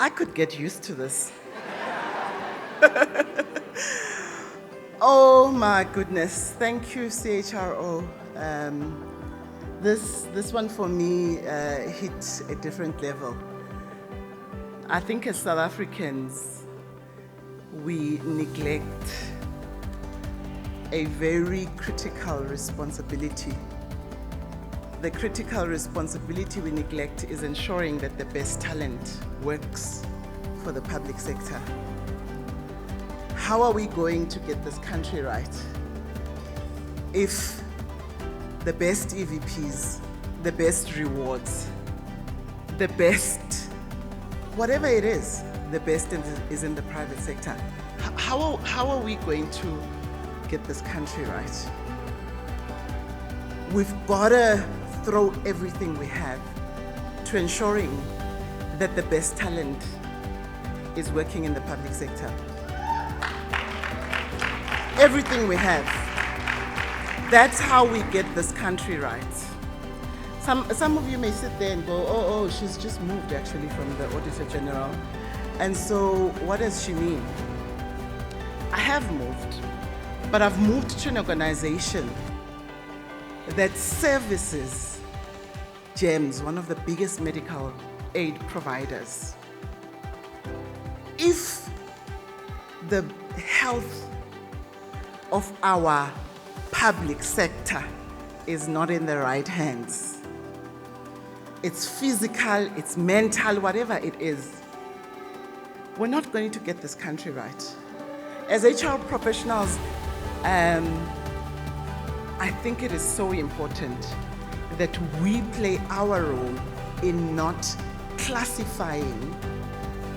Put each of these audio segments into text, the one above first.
I could get used to this. Oh my goodness. Thank you, CHRO. This one for me hit a different level. I think as South Africans, we neglect a very critical responsibility. The critical responsibility we neglect is ensuring that the best talent works for the public sector. How are we going to get this country right if the best EVPs, the best rewards, the best, whatever it is, the best is in the private sector? How are we going to get this country right? We've got to throw everything we have to ensuring that the best talent is working in the public sector. Everything we have. That's how we get this country right. Some of you may sit there and go, oh, she's just moved actually from the Auditor General. And so what does she mean? I have moved, but I've moved to an organization that services GEMS, one of the biggest medical aid providers. If the health of our public sector is not in the right hands, it's physical, it's mental, whatever it is, we're not going to get this country right. As HR professionals, I think it is so important that we play our role in not classifying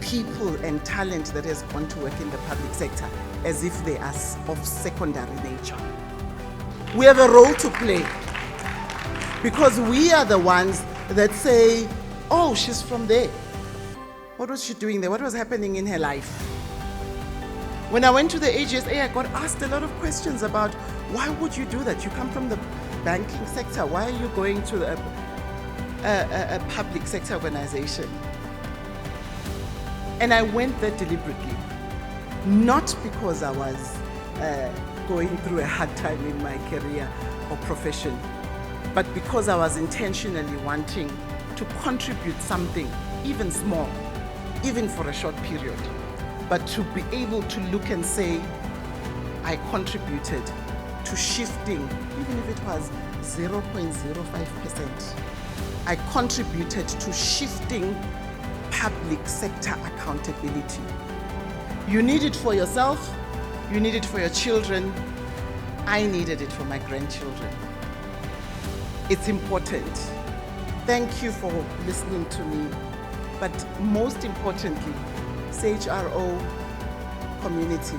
people and talent that has gone to work in the public sector as if they are of secondary nature. We have a role to play because we are the ones that say, oh, she's from there. What was she doing there? What was happening in her life? When I went to the AGSA, I got asked a lot of questions about why would you do that? You come from the banking sector. Why are you going to a public sector organization? And I went there deliberately, not because I was going through a hard time in my career or profession, but because I was intentionally wanting to contribute something, even small, even for a short period, but to be able to look and say, I contributed to shifting, even if it was 0.05%, I contributed to shifting public sector accountability. You need it for yourself, you need it for your children, I needed it for my grandchildren. It's important. Thank you for listening to me, but most importantly, CHRO community,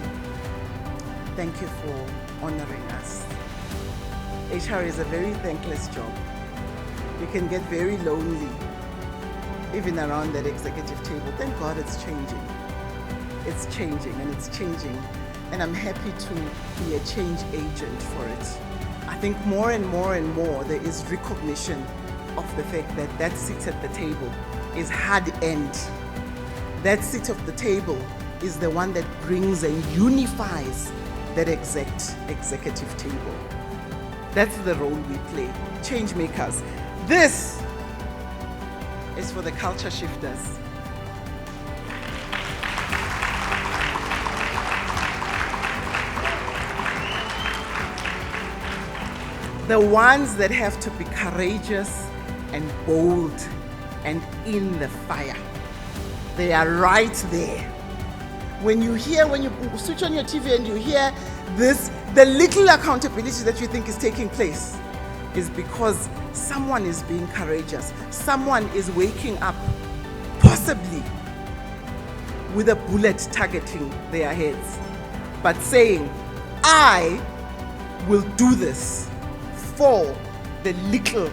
thank you for honoring us. HR is a very thankless job. You can get very lonely, even around that executive table. Thank God it's changing. It's changing and it's changing. And I'm happy to be a change agent for it. I think more and more there is recognition of the fact that that seat at the table is hard-earned. That seat of the table is the one that brings and unifies that executive table. That's the role we play, change makers. This is for the culture shifters. The ones that have to be courageous and bold and in the fire. They are right there. When you switch on your TV and you hear this, the little accountability that you think is taking place is because someone is being courageous. Someone is waking up, possibly with a bullet targeting their heads, but saying, I will do this for the little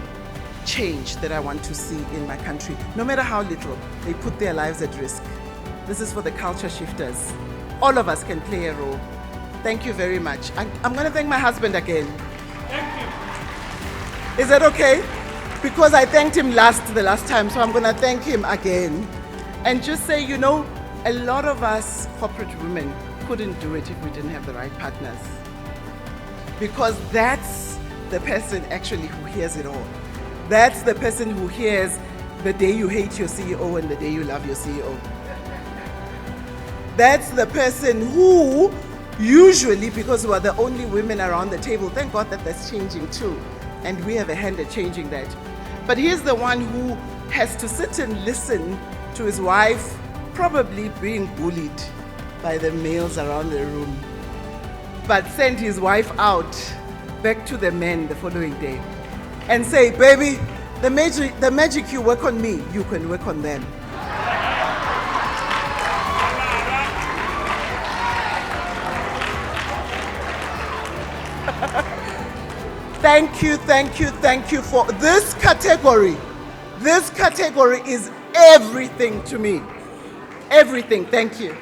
change that I want to see in my country. No matter how little, they put their lives at risk. This is for the culture shifters. All of us can play a role. Thank you very much. I'm going to thank my husband again. Thank you. Is that okay? Because I thanked him the last time, so I'm going to thank him again. And just say, you know, a lot of us corporate women couldn't do it if we didn't have the right partners. Because that's the person actually who hears it all. That's the person who hears the day you hate your CEO and the day you love your CEO. That's the person who usually, because we are the only women around the table, thank God that that's changing too. And we have a hand at changing that. But here's the one who has to sit and listen to his wife probably being bullied by the males around the room, but send his wife out back to the men the following day and say, baby, the magic you work on me, you can work on them. Thank you for this category. This category is everything to me. Everything. Thank you.